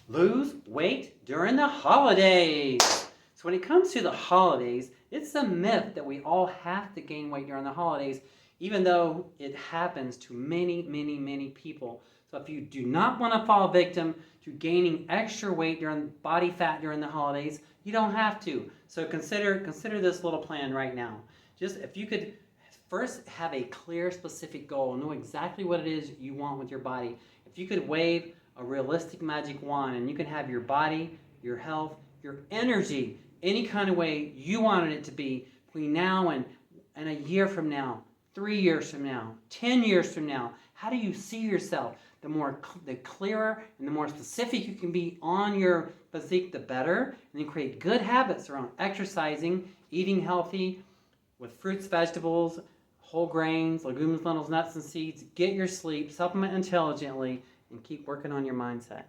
Lose weight during the holidays. So when it comes to the holidays, it's a myth that we all have to gain weight during the holidays, even though it happens to many, many, many people. So if you do not want to fall victim to gaining extra weight during body fat during the holidays, you don't have to. So consider this little plan right now. Just if you could first have a clear, specific goal, know exactly what it is you want with your body. If you could wave a realistic magic wand and you can have your body, your health, your energy, any kind of way you wanted it to be between now and a year from now, 3 years from now, 10 years from now, how do you see yourself? The clearer and the more specific you can be on your physique, the better. And then create good habits around exercising, eating healthy with fruits, vegetables, whole grains, legumes, lentils, nuts, and seeds. Get your sleep, supplement intelligently, and keep working on your mindset.